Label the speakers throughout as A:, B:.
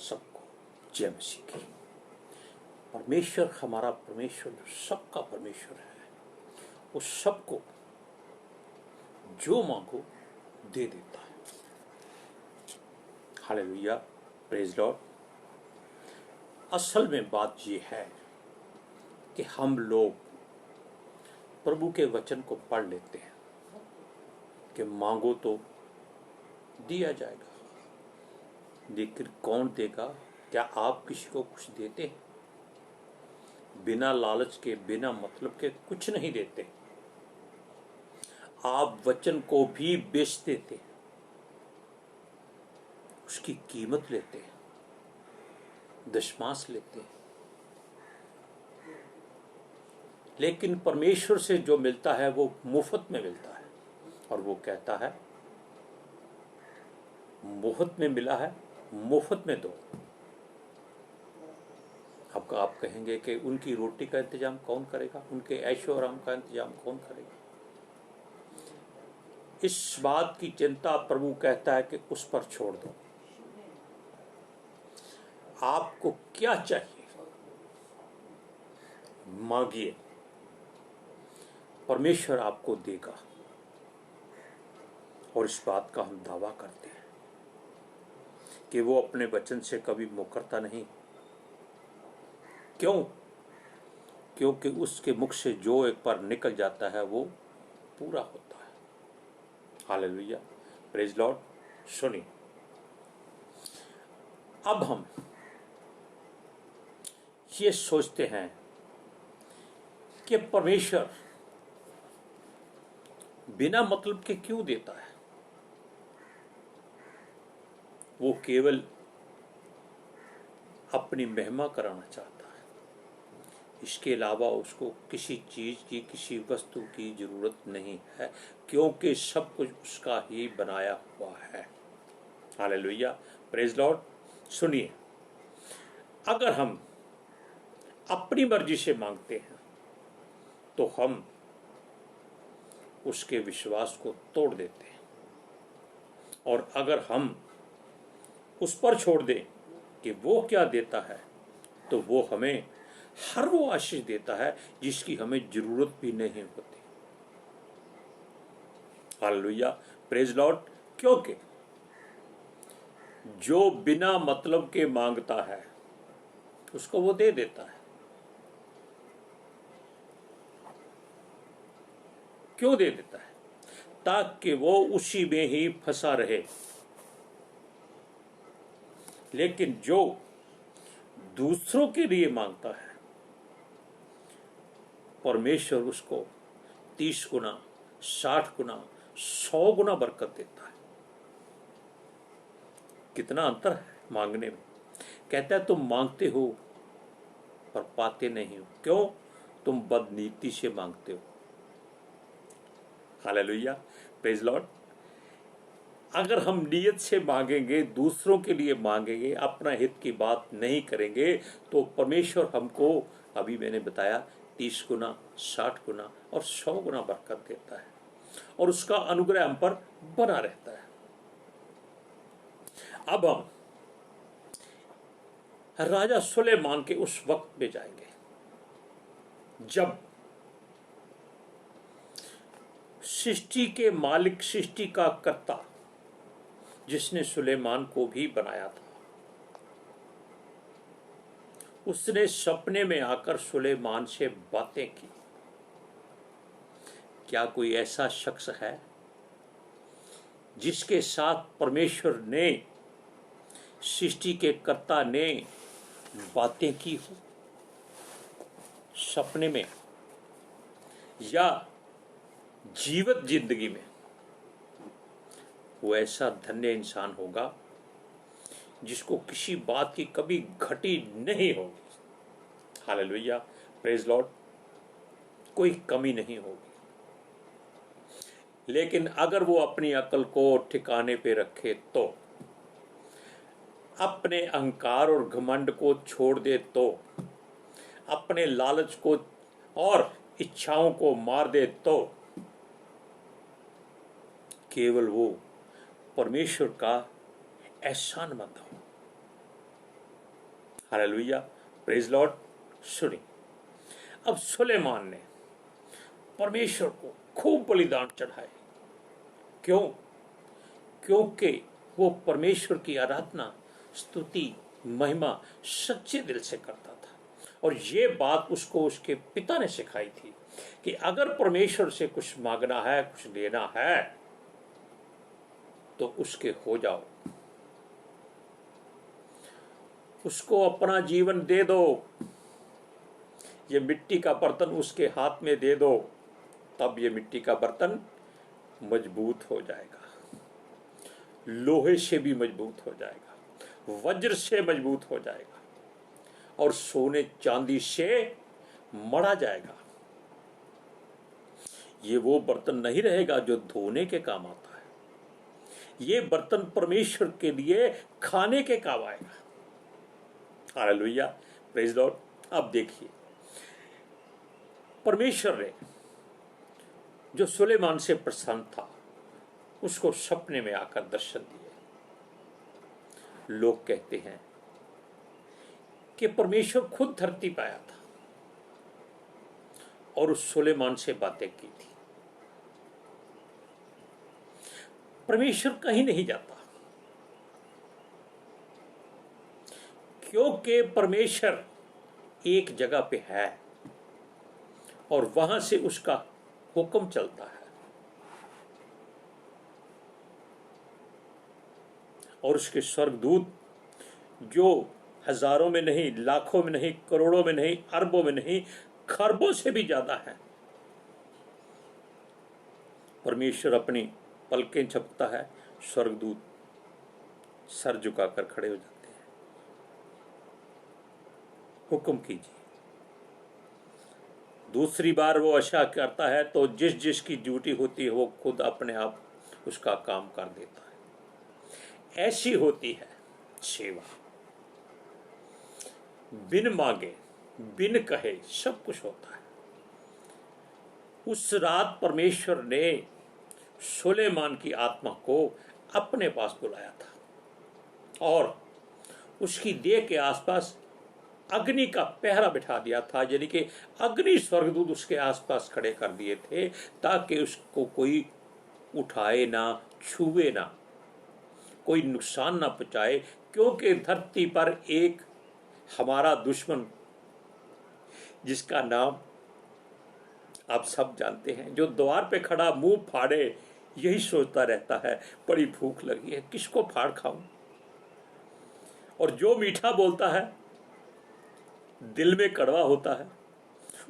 A: सबको जय मसीह की। परमेश्वर हमारा परमेश्वर जो सबका परमेश्वर है, वो सबको जो मांगो दे देता है। Hallelujah, praise Lord. असल में बात ये है कि हम लोग प्रभु के वचन को पढ़ लेते हैं कि मांगो तो दिया जाएगा, लेकिन कौन देगा? क्या आप किसी को कुछ देते हैं? बिना लालच के, बिना मतलब के कुछ नहीं देते। आप वचन को भी बेच देते, उसकी कीमत लेते हैं, दशमांश लेते हैं। लेकिन परमेश्वर से जो मिलता है वो मुफ्त में मिलता है, और वो कहता है मुफ्त में मिला है, मुफ्त में दो। अब आप कहेंगे कि उनकी रोटी का इंतजाम कौन करेगा, उनके ऐशो आराम का इंतजाम कौन करेगा? इस बात की चिंता प्रभु कहता है कि उस पर छोड़ दो। आपको क्या चाहिए मांगिए, परमेश्वर आपको देगा। और इस बात का हम दावा करते हैं कि वो अपने वचन से कभी मुकरता नहीं। क्यों? क्योंकि उसके मुख से जो एक बार निकल जाता है वो पूरा होता है। Hallelujah, praise Lord. सुनिए, अब हम ये सोचते हैं कि परमेश्वर बिना मतलब के क्यों देता है? वो केवल अपनी महिमा कराना चाहता है। इसके अलावा उसको किसी चीज की, किसी वस्तु की जरूरत नहीं है, क्योंकि सब कुछ उसका ही बनाया हुआ है। Hallelujah, praise Lord. सुनिए, अगर हम अपनी मर्जी से मांगते हैं तो हम उसके विश्वास को तोड़ देते हैं, और अगर हम उस पर छोड़ दें कि वो क्या देता है, तो वो हमें हर वो आशीष देता है जिसकी हमें जरूरत भी नहीं होती। Hallelujah, praise Lord. क्योंकि जो बिना मतलब के मांगता है उसको वो दे देता है। क्यों दे देता है? ताकि वो उसी में ही फंसा रहे। लेकिन जो दूसरों के लिए मांगता है, परमेश्वर उसको 30 गुना, 60 गुना, 100 गुना बरकत देता है। कितना अंतर है मांगने में। कहता है तुम मांगते हो पर पाते नहीं हो। क्यों? तुम बदनीति से मांगते हो। Hallelujah, praise Lord. अगर हम नियत से मांगेंगे, दूसरों के लिए मांगेंगे, अपना हित की बात नहीं करेंगे, तो परमेश्वर हमको, अभी मैंने बताया, 30 गुना, 60 गुना और 100 गुना बरकत देता है, और उसका अनुग्रह हम पर बना रहता है। अब हम राजा सुलेमान के उस वक्त में जाएंगे जब सृष्टि के मालिक, सृष्टि का कर्ता, जिसने सुलेमान को भी बनाया था, उसने सपने में आकर सुलेमान से बातें की। क्या कोई ऐसा शख्स है जिसके साथ परमेश्वर ने, सृष्टि के कर्ता ने बातें की हो, सपने में या जीवित जिंदगी में? वो ऐसा धन्य इंसान होगा जिसको किसी बात की कभी घटी नहीं होगी। Hallelujah, praise Lord. कोई कमी नहीं होगी। लेकिन अगर वो अपनी अकल को ठिकाने पे रखे, तो अपने अहंकार और घमंड को छोड़ दे, तो अपने लालच को और इच्छाओं को मार दे, तो केवल वो परमेश्वर का एहसानमंद हो। Hallelujah, praise Lord. सुनिए, अब सुलेमान ने परमेश्वर को खूब बलिदान चढ़ाए। क्यों? क्योंकि वो परमेश्वर की आराधना, स्तुति, महिमा सच्चे दिल से करता था। और ये बात उसको उसके पिता ने सिखाई थी कि अगर परमेश्वर से कुछ मांगना है, कुछ लेना है, तो उसके हो जाओ, उसको अपना जीवन दे दो, ये मिट्टी का बर्तन उसके हाथ में दे दो, तब ये मिट्टी का बर्तन मजबूत हो जाएगा, लोहे से भी मजबूत हो जाएगा, वज्र से मजबूत हो जाएगा और सोने चांदी से मढ़ा जाएगा। ये वो बर्तन नहीं रहेगा जो धोने के काम आता है, ये बर्तन परमेश्वर के लिए खाने के काम आएगा। Hallelujah, praise Lord. अब देखिए, परमेश्वर ने जो सुलेमान से प्रसन्न था, उसको सपने में आकर दर्शन दिए। लोग कहते हैं कि परमेश्वर खुद धरती पे आया था और उस सुलेमान से बातें की थी। परमेश्वर कहीं नहीं जाता, क्योंकि परमेश्वर एक जगह पे है और वहां से उसका हुक्म चलता है और उसके स्वर्गदूत जो हजारों में नहीं, लाखों में नहीं, करोड़ों में नहीं, अरबों में नहीं, खरबों से भी ज्यादा है। परमेश्वर अपनी पलकें झपकता है, स्वर्गदूत सर झुकाकर खड़े हो जाते हैं। हुक्म कीजिए। दूसरी बार वो आशा करता है तो जिस जिसकी ड्यूटी होती है वो खुद अपने आप उसका काम कर देता है। ऐसी होती है सेवा, बिन मांगे, बिन कहे सब कुछ होता है। उस रात परमेश्वर ने सुलेमान की आत्मा को अपने पास बुलाया था और उसकी देह के आसपास अग्नि का पहरा बिठा दिया था, यानी कि अग्नि स्वर्गदूत उसके आसपास खड़े कर दिए थे ताकि उसको कोई उठाए ना, छुए ना, कोई नुकसान ना पहुंचाए। क्योंकि धरती पर एक हमारा दुश्मन, जिसका नाम आप सब जानते हैं, जो द्वार पे खड़ा मुंह फाड़े यही सोचता रहता है, बड़ी भूख लगी है, किसको फाड़ खाऊं। और जो मीठा बोलता है, दिल में कड़वा होता है,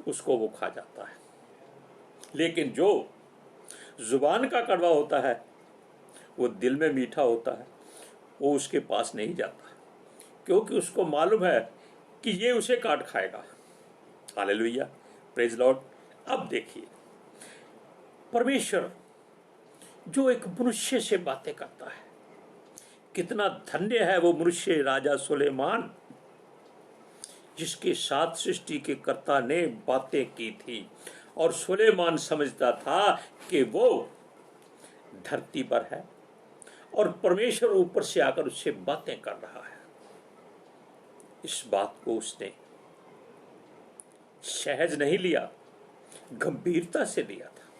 A: उसको वो खा जाता है। लेकिन जो जुबान का कड़वा होता है, वो दिल में मीठा होता है, वो उसके पास नहीं जाता, क्योंकि उसको मालूम है कि ये उसे काट खाएगा। Hallelujah, praise Lord. अब देखिए, परमेश्वर जो एक मनुष्य से बातें करता है, कितना धन्य है वो मनुष्य, राजा सुलेमान, जिसके साथ सृष्टि के कर्ता ने बातें की थी और सुलेमान समझता था कि वो धरती पर है और परमेश्वर ऊपर से आकर उससे बातें कर रहा है। इस बात को उसने सहज नहीं लिया, गंभीरता से लिया था,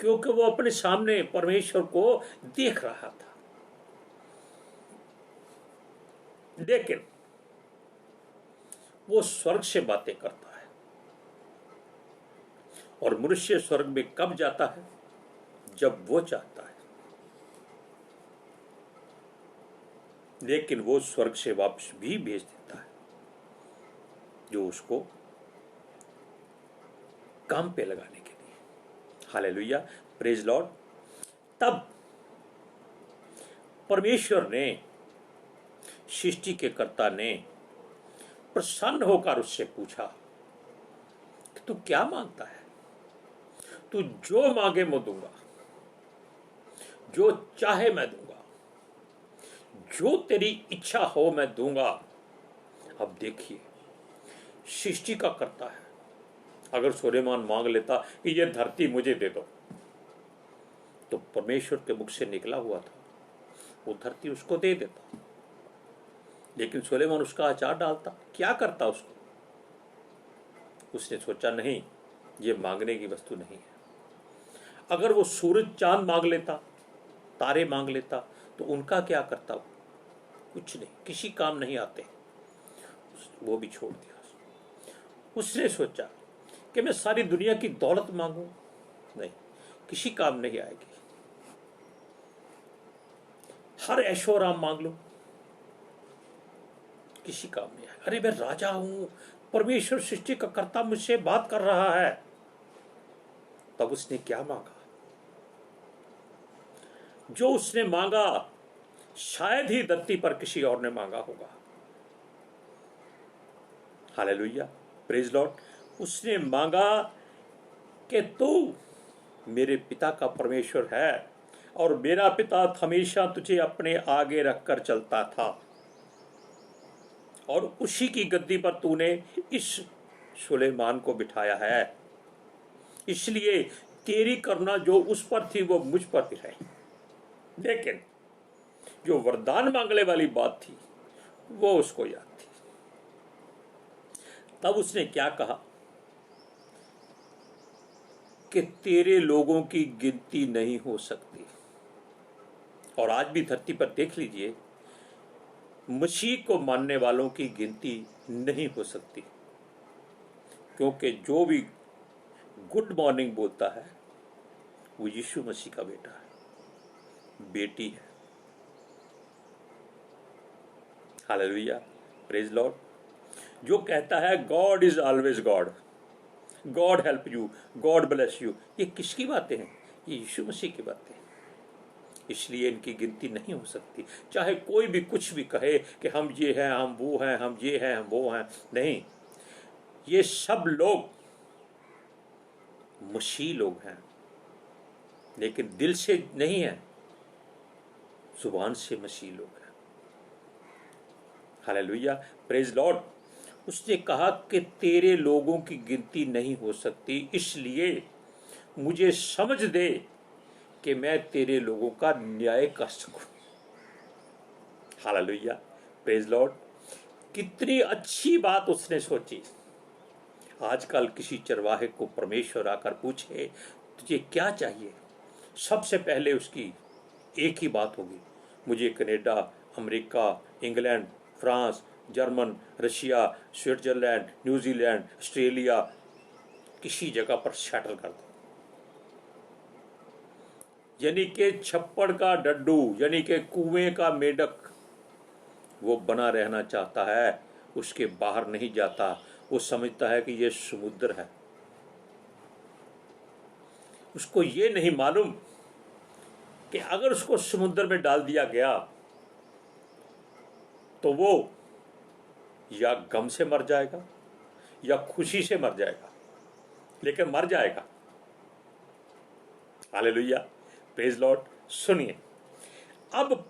A: क्योंकि वो अपने सामने परमेश्वर को देख रहा था। लेकिन वो स्वर्ग से बातें करता है और मनुष्य स्वर्ग में कब जाता है? जब वो चाहता है। लेकिन वो स्वर्ग से वापस भी भेज देता है जो उसको काम पे लगाने के लिए। Hallelujah, praise Lord. तब परमेश्वर ने, सृष्टि के कर्ता ने प्रसन्न होकर उससे पूछा कि तू क्या मांगता है? तू जो मांगे मैं दूंगा, जो चाहे मैं दूंगा, जो तेरी इच्छा हो मैं दूंगा। अब देखिए, सृष्टि का करता है। अगर सुलेमान मांग लेता कि ये धरती मुझे दे दो, तो परमेश्वर के मुख से निकला हुआ था वो धरती उसको दे देता। लेकिन सुलेमान उसका अचार डालता, क्या करता उसको? उसने सोचा नहीं, ये मांगने की वस्तु नहीं है। अगर वो सूरज चांद मांग लेता, तारे मांग लेता, तो उनका क्या करता वो? कुछ नहीं, किसी काम नहीं आते, वो भी छोड़ दिया। उसने सोचा कि मैं सारी दुनिया की दौलत मांगू, नहीं, किसी काम नहीं आएगी। हर ऐशो आराम मांग लो, किसी काम नहीं आएगा। अरे मैं राजा हूं, परमेश्वर सृष्टि का कर्ता मुझसे बात कर रहा है। तब उसने क्या मांगा? जो उसने मांगा शायद ही धरती पर किसी और ने मांगा होगा। Hallelujah, praise Lord. उसने मांगा कि तू मेरे पिता का परमेश्वर है और मेरा पिता हमेशा तुझे अपने आगे रखकर चलता था, और उसी की गद्दी पर तूने इस सुलेमान को बिठाया है, इसलिए तेरी करुणा जो उस पर थी वो मुझ पर भी है। लेकिन जो वरदान मांगने वाली बात थी वो उसको याद थी। तब उसने क्या कहा कि तेरे लोगों की गिनती नहीं हो सकती। और आज भी धरती पर देख लीजिए, मसीह को मानने वालों की गिनती नहीं हो सकती, क्योंकि जो भी गुड मॉर्निंग बोलता है वो यीशु मसीह का बेटा है, बेटी है। Hallelujah, praise Lord. जो कहता है God is always God, God help you, God bless you, ये किसकी बातें हैं? ये यीशु मसीह की बातें हैं। इसलिए इनकी गिनती नहीं हो सकती। चाहे कोई भी कुछ भी कहे कि हम ये हैं, हम वो हैं, हम ये हैं, हम वो हैं, नहीं, ये सब लोग मसीह लोग हैं, लेकिन दिल से नहीं है, जुबान से मसीह लोग हैं। Hallelujah, praise Lord. उसने कहा कि तेरे लोगों की गिनती नहीं हो सकती, इसलिए मुझे समझ दे कि मैं तेरे लोगों का न्याय कर सकूं। Hallelujah, praise Lord. कितनी अच्छी बात उसने सोची। आजकल किसी चरवाहे को परमेश्वर आकर पूछे तुझे क्या चाहिए, सबसे पहले उसकी एक ही बात होगी, मुझे Canada, America, England, France, German, Russia, Switzerland, New Zealand, Australia, किसी जगह पर सेटल कर दो। यानी कि छप्पड़ का डड्डू, यानी कि कुएं का मेंढक वो बना रहना चाहता है, उसके बाहर नहीं जाता। वो समझता है कि ये समुद्र है। उसको ये नहीं मालूम कि अगर उसको समुद्र में डाल दिया गया तो वो या गम से मर जाएगा या खुशी से मर जाएगा, लेकिन मर जाएगा। Hallelujah, praise Lord. सुनिए, अब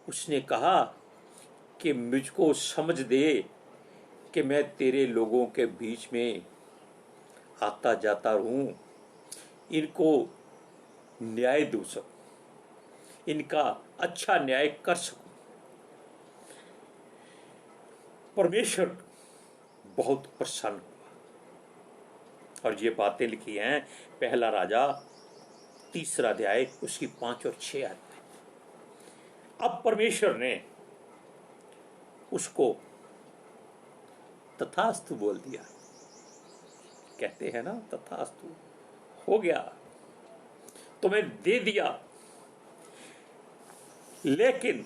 A: उसने कहा कि मुझको समझ दे कि मैं तेरे लोगों के बीच में आता जाता रहूं, इनको न्याय दूं सकूं, इनका अच्छा न्याय कर सकूं। परमेश्वर बहुत प्रसन्न हुआ, और ये बातें लिखी हैं पहला राजा 3 अध्याय उसकी 5 और 6 आयत। अब परमेश्वर ने उसको तथास्तु बोल दिया। कहते हैं ना, तथास्तु, हो गया, तुम्हें दे दिया। लेकिन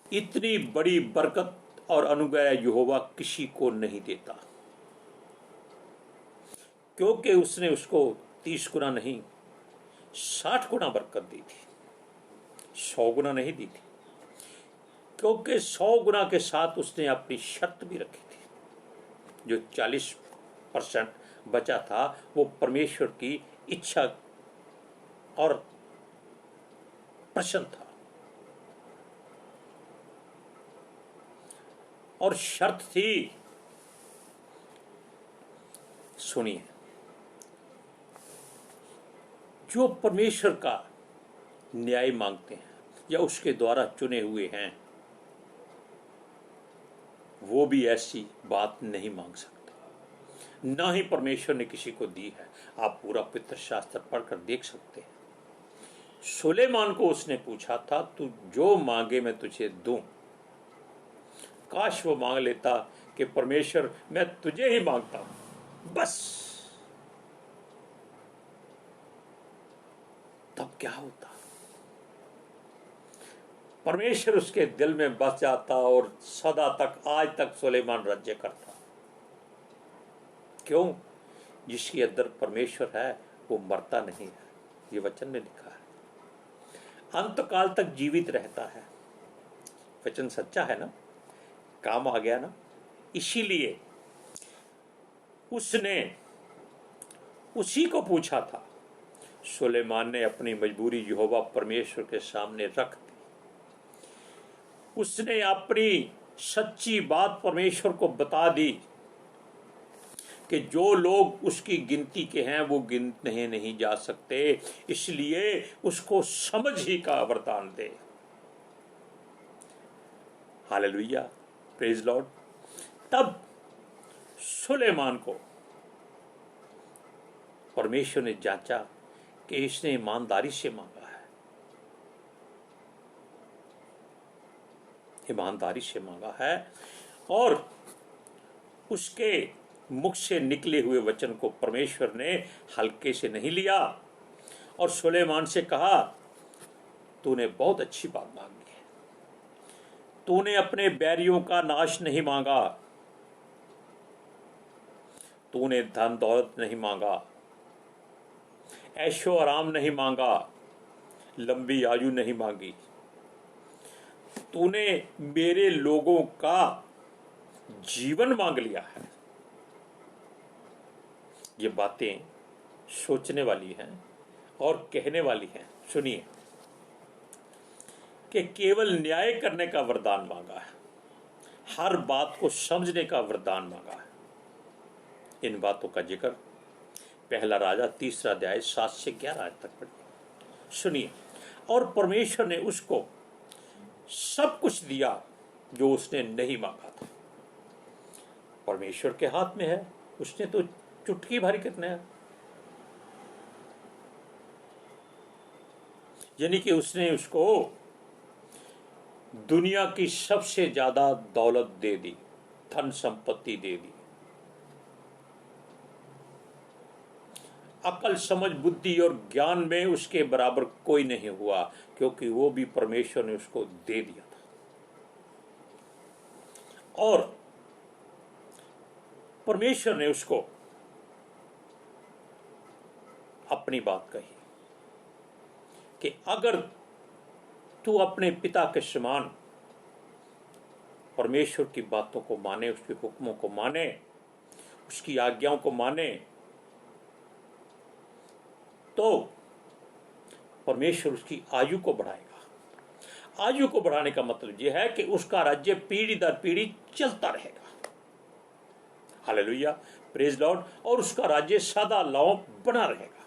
A: इतनी बड़ी बरकत और अनुग्रह यहोवा किसी को नहीं देता, क्योंकि उसने उसको 30 गुना नहीं 60 गुना बरकत दी थी, 100 गुना नहीं दी थी, क्योंकि 100 गुना के साथ उसने अपनी शर्त भी रखी थी। जो 40% बचा था वो परमेश्वर की इच्छा और प्रसन्न था, और शर्त थी, सुनिए, जो परमेश्वर का न्याय मांगते हैं या उसके द्वारा चुने हुए हैं, वो भी ऐसी बात नहीं मांग सकते, ना ही परमेश्वर ने किसी को दी है। आप पूरा पवित्र शास्त्र पढ़कर देख सकते हैं। सुलेमान को उसने पूछा था, तू जो मांगे मैं तुझे दूं। काश वो मांग लेता कि परमेश्वर मैं तुझे ही मांगता हूं बस, तब क्या होता। परमेश्वर उसके दिल में बस जाता और सदा तक, आज तक सुलेमान राज्य करता। क्यों? जिसके अंदर परमेश्वर है वो मरता नहीं है, ये वचन में लिखा है, अंत काल तक जीवित रहता है। वचन सच्चा है ना, काम आ गया ना। इसीलिए उसने उसी को पूछा था। सुलेमान ने अपनी मजबूरी यहोवा परमेश्वर के सामने रख दी। उसने अपनी सच्ची बात परमेश्वर को बता दी कि जो लोग उसकी गिनती के हैं वो गिनते नहीं जा सकते, इसलिए उसको समझ ही का वरदान दे। Hallelujah, praise Lord. तब सुलेमान को परमेश्वर ने जांचा कि इसने ईमानदारी से मांगा है, ईमानदारी से मांगा है, और उसके मुख से निकले हुए वचन को परमेश्वर ने हल्के से नहीं लिया और सुलेमान से कहा, तूने बहुत अच्छी बात मांगी है, तूने अपने बैरियों का नाश नहीं मांगा, तूने धन दौलत नहीं मांगा, ऐशो आराम नहीं मांगा, लंबी आयु नहीं मांगी, तूने मेरे लोगों का जीवन मांग लिया है। ये बातें सोचने वाली हैं और कहने वाली हैं। सुनिए कि केवल न्याय करने का वरदान मांगा है, हर बात को समझने का वरदान मांगा है। इन बातों का जिक्र पहला राजा 3 अध्याय 7 से 11 तक पढ़िए। सुनिए, और परमेश्वर ने उसको सब कुछ दिया जो उसने नहीं मांगा था। परमेश्वर के हाथ में है, उसने तो चुटकी भर कितने है, यानी कि उसने उसको दुनिया की सबसे ज्यादा दौलत दे दी, धन संपत्ति दे दी। अकल समझ बुद्धि और ज्ञान में उसके बराबर कोई नहीं हुआ, क्योंकि वो भी परमेश्वर ने उसको दे दिया था। और परमेश्वर ने उसको अपनी बात कही कि अगर तू अपने पिता के समान परमेश्वर की बातों को माने, उसके हुक्मों को माने, उसकी आज्ञाओं को माने, तो परमेश्वर उसकी आयु को बढ़ाएगा। आयु को बढ़ाने का मतलब यह है कि उसका राज्य पीढ़ी दर पीढ़ी चलता रहेगा। Hallelujah, praise Lord. और उसका राज्य सदा लौ बना रहेगा।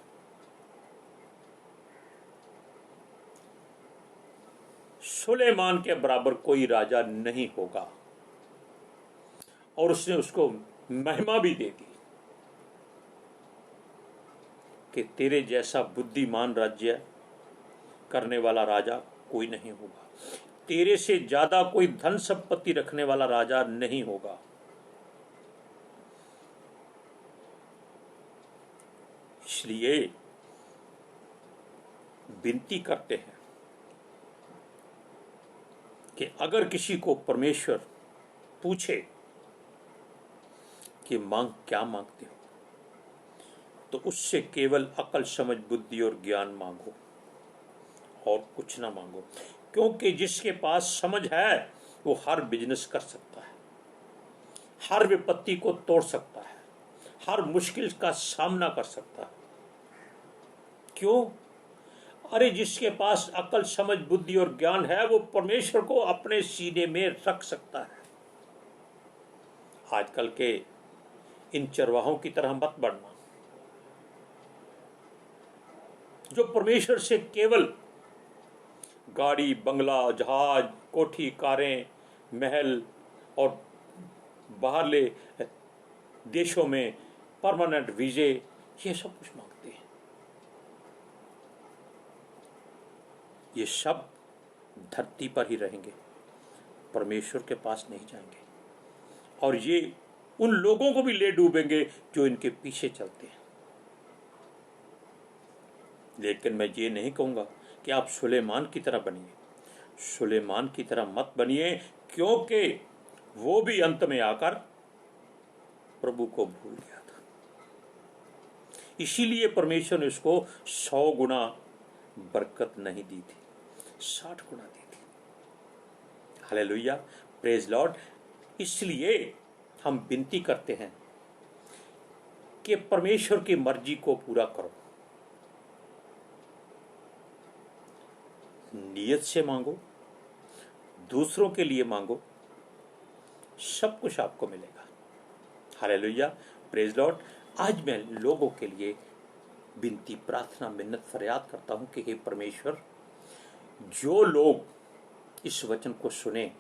A: सुलेमान के बराबर कोई राजा नहीं होगा, और उसने उसको महिमा भी दे दी कि तेरे जैसा बुद्धिमान राज्य करने वाला राजा कोई नहीं होगा, तेरे से ज्यादा कोई धन संपत्ति रखने वाला राजा नहीं होगा। इसलिए विनती करते हैं कि अगर किसी को परमेश्वर पूछे कि मांग क्या मांगते हो, तो उससे केवल अकल समझ बुद्धि और ज्ञान मांगो और कुछ ना मांगो। क्योंकि जिसके पास समझ है वो हर बिजनेस कर सकता है, हर विपत्ति को तोड़ सकता है, हर मुश्किल का सामना कर सकता है। क्यों? अरे जिसके पास अकल समझ बुद्धि और ज्ञान है वो परमेश्वर को अपने सीने में रख सकता है। आजकल के इन चरवाहों की तरह मत बढ़ना, जो परमेश्वर से केवल गाड़ी बंगला जहाज कोठी कारें महल और बाहरले देशों में परमानेंट वीजे, ये सब कुछ मांगते हैं। ये सब धरती पर ही रहेंगे, परमेश्वर के पास नहीं जाएंगे, और ये उन लोगों को भी ले डूबेंगे जो इनके पीछे चलते हैं। लेकिन मैं ये नहीं कहूंगा कि आप सुलेमान की तरह बनिए, सुलेमान की तरह मत बनिए, क्योंकि वो भी अंत में आकर प्रभु को भूल गया था। इसीलिए परमेश्वर ने उसको 100 गुना बरकत नहीं दी थी, 60 गुना दी थी। Hallelujah, praise Lord. इसलिए हम विनती करते हैं कि परमेश्वर की मर्जी को पूरा करो, नियत से मांगो, दूसरों के लिए मांगो, सब कुछ आपको मिलेगा। Hallelujah, praise Lord. आज मैं लोगों के लिए विनती, प्रार्थना, मिन्नत, फरियाद करता हूं कि हे परमेश्वर, जो लोग इस वचन को सुने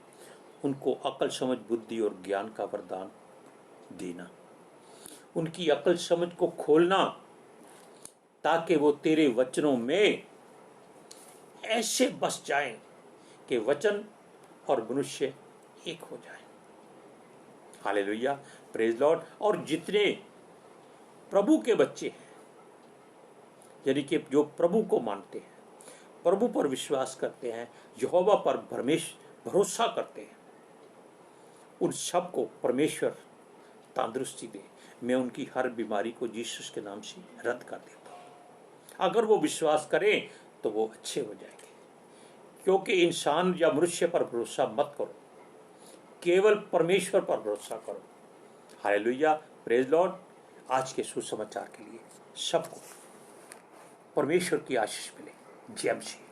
A: उनको अकल, समझ, बुद्धि और ज्ञान का वरदान देना, उनकी अकल समझ को खोलना, ताकि वो तेरे वचनों में ऐसे बस जाएं कि वचन और मनुष्य एक हो जाए। Hallelujah, praise Lord. और जितने प्रभु के बच्चे हैं, यानी कि जो प्रभु को मानते हैं, प्रभु पर विश्वास करते हैं, यहोवा पर भरोसा करते हैं, उन सब को परमेश्वर तंदुरुस्ती दे। मैं उनकी हर बीमारी को यीशु के नाम से रद्द कर देता हूँ। अगर वो विश्वास करें तो वो अच्छे हो जाएंगे, क्योंकि इंसान या मनुष्य पर भरोसा मत करो, केवल परमेश्वर पर भरोसा करो। Hallelujah, praise Lord. आज के सुसमाचार के लिए सबको परमेश्वर की आशीष मिले। जय मसीह।